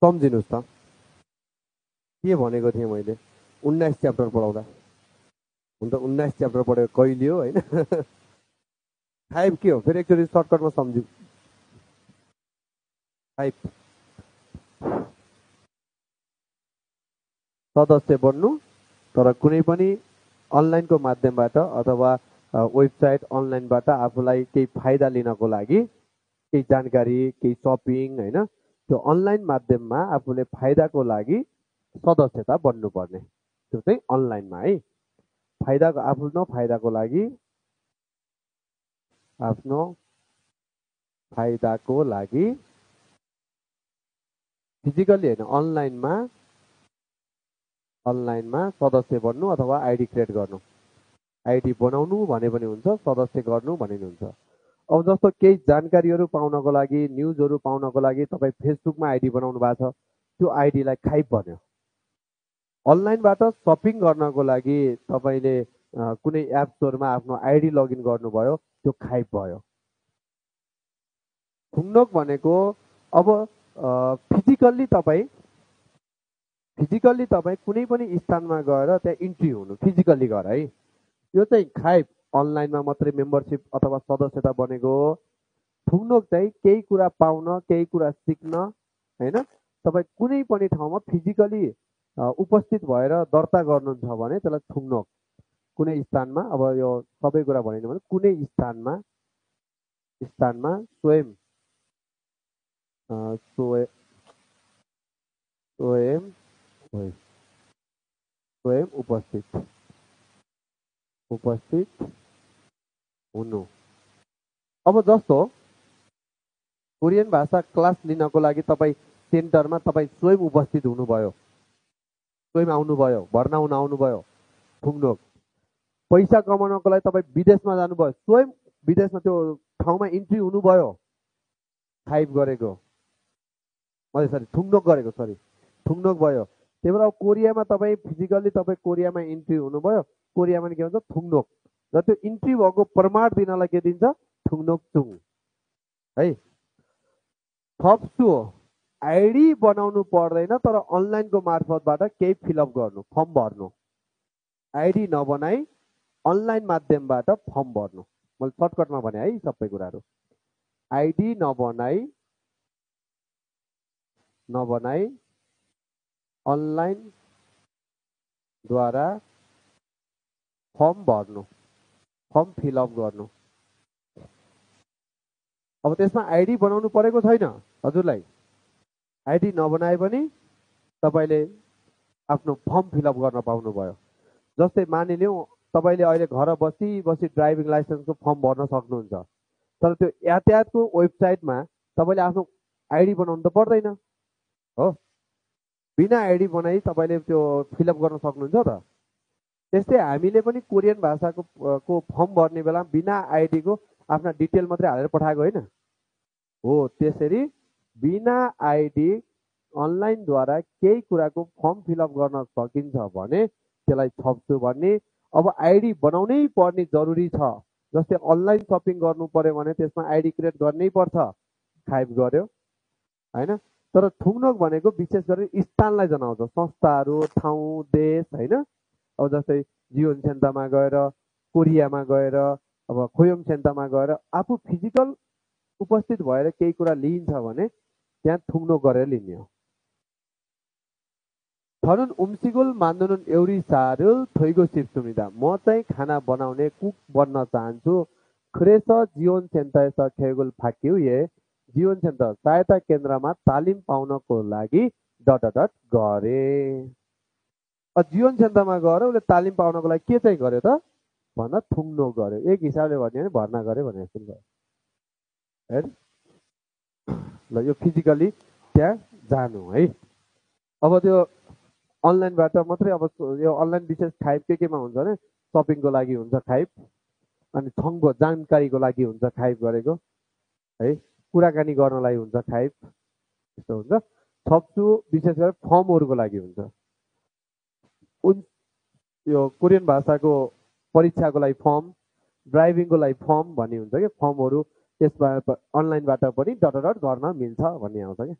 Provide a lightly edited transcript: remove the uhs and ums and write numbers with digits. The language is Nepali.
सम्झिनुहोस् त के भनेको थिएँ मैले 19 च्याप्टर पढाउँदा। हुन त 19 च्याप्टर पढेको कहिले हो होइन। 5 के हो फेरि एकचोटि सर्टकटमा सम्झिउ। 5 सदस्य बन्नु, तर कुनै पनि अनलाइनको माध्यमबाट अथवा वेबसाइट अनलाइनबाट आफूलाई केही फाइदा लिनको लागि, केही जानकारी, केही सपिङ होइन, त्यो अनलाइन माध्यममा आफूले फाइदाको लागि सदस्यता बन्नुपर्ने, त्यो चाहिँ अनलाइनमा है। फाइदाको आफ्नो फाइदाको लागि फिजिकली होइन अनलाइनमा सदस्य बन्नु अथवा आइडी क्रिएट गर्नु। आइडी बनाउनु भने पनि हुन्छ, सदस्य गर्नु भने पनि हुन्छ। अब जस्तो केही जानकारीहरू पाउनको लागि, न्युजहरू पाउनको लागि तपाईँ फेसबुकमा आइडी बनाउनु भएको छ, त्यो आइडीलाई खाइप भन्यो। अनलाइनबाट सपिङ गर्नको लागि तपाईँले कुनै एप स्टोरमा आफ्नो आइडी लगइन गर्नुभयो, त्यो खाइप भयो। ठुङ्नोक भनेको अब फिजिकल्ली तपाईँ कुनै पनि स्थानमा गएर त्यहाँ इन्ट्री हुनु, फिजिकल्ली गएर है। यो चाहिँ खाइप अनलाइनमा मात्रै मेम्बरसिप अथवा सदस्यता बनेको हो। ठुङ्नोक चाहिँ केही कुरा पाउन, केही कुरा सिक्न होइन, तपाईँ कुनै पनि ठाउँमा फिजिकली उपस्थित भएर दर्ता गर्नुहुन्छ भने त्यसलाई ठुङ्नोक। कुनै स्थानमा, अब यो सबै कुरा भनिनु भने कुनै स्थानमा स्वयं उपस्थित हुनु। अब जस्तो कोरियन भाषा क्लास लिनको लागि तपाईँ सेन्टरमा तपाईँ स्वयं उपस्थित हुनुभयो, स्वयं आउनुभयो, भर्ना हुन आउनुभयो, ठुङ्नोक। पैसा कमाउनको लागि तपाईँ विदेशमा जानुभयो, स्वयं विदेशमा त्यो ठाउँमा इन्ट्री हुनुभयो, खाइप गरेको, सरी ठुङ्नोक गरेको, सरी ठुङ्नोक भयो। त्यही भएर अब कोरियामा तपाईँ फिजिकल्ली तपाईँ कोरियामा इन्ट्री हुनुभयो, कोरियामा के भन्छ ठुङ्नोक, र त्यो इन्ट्री भएको प्रमाण दिनलाई के दिन्छ ठुङ्नोक चुङ है। थप्छु आइडी बनाउनु पर्दैन, तर अनलाइनको मार्फतबाट केही फिलअप गर्नु, फर्म भर्नु। आइडी नबनाई अनलाइन माध्यमबाट फर्म भर्नु। मैले सर्टकटमा भने है सबै कुराहरू। आइडी नबनाई अनलाइनद्वारा फर्म भर्नु, फर्म फिलअप गर्नु। अब त्यसमा आइडी बनाउनु परेको छैन हजुरलाई, आइडी नबनाए पनि तपाईँले आफ्नो फर्म फिलअप गर्न पाउनुभयो। जस्तै मानिलिउँ तपाईँले अहिले घर बसी ड्राइभिङ लाइसेन्सको फर्म भर्न सक्नुहुन्छ, तर त्यो यातायातको वेबसाइटमा तपाईँले आफ्नो आइडी बनाउनु त पर्दैन हो। बिना आइडी बनाई तपाईँले त्यो फिलअप गर्न सक्नुहुन्छ त। त्यस्तै हामीले पनि कोरियन भाषाको फर्म भर्ने बेला बिना आइडीको आफ्ना डिटेल मात्रै हालेर पठाएको होइन हो। त्यसरी बिना आइडी अनलाइनद्वारा केही कुराको फर्म फिलअप गर्न सकिन्छ भने त्यसलाई थप्छु भन्ने। अब आइडी बनाउनै पर्ने जरुरी छ। जस्तै अनलाइन सपिङ गर्नु पर्यो भने त्यसमा आइडी क्रिएट गर्नै पर्छ, खाइप गर्यो होइन। तर ठुङ्नोक भनेको विशेष गरी स्थानलाई जनाउँछ, संस्थाहरू, ठाउँ, देश होइन। अब जस्तै जियोन सेन्टरमा गएर, कोरियामा गएर, अब खोयोङ सेन्टरमा गएर आफू फिजिकल उपस्थित भएर केही कुरा लिइन्छ भने त्यहाँ ठुङ्नोक गरेर लिने हो। थनुन उम्सिगुल मान्दनुन एउरी सारुल थोइगो सिप्सुमिदा। म चाहिँ खाना बनाउने कुक बन्न चाहन्छु। खुरेस जीवन सेन्टर खेगुल फाक्यु ये जीवन सेन्टर सहायता केन्द्रमा तालिम पाउनको लागि गरे। जीवन सेन्टरमा गएर उसले तालिम पाउनको लागि के चाहिँ गर्यो त भन्दा ठुङ्नोक गर्यो। एक हिसाबले भन्यो भने भर्ना गर्यो भने जस्तो भयो हेर। ल यो फिजिकली त्यहाँ जानु है। अब त्यो अनलाइनबाट मात्रै, अब यो अनलाइन विशेष खाइप केमा हुन्छ भने सपिङको लागि हुन्छ खाइप, अनि छङ्गो जानकारीको लागि हुन्छ खाइप गरेको है, कुराकानी गर्नलाई हुन्छ खाइप, यस्तो हुन्छ। थप्छु विशेष गरेर फर्महरूको लागि हुन्छ। यो कोरियन भाषाको परीक्षाको लागि फर्म, ड्राइभिङको लागि फर्म भन्ने हुन्छ कि फर्महरू त्यसमा अनलाइनबाट पनि डट गर्न मिल्छ भन्ने आउँछ क्या।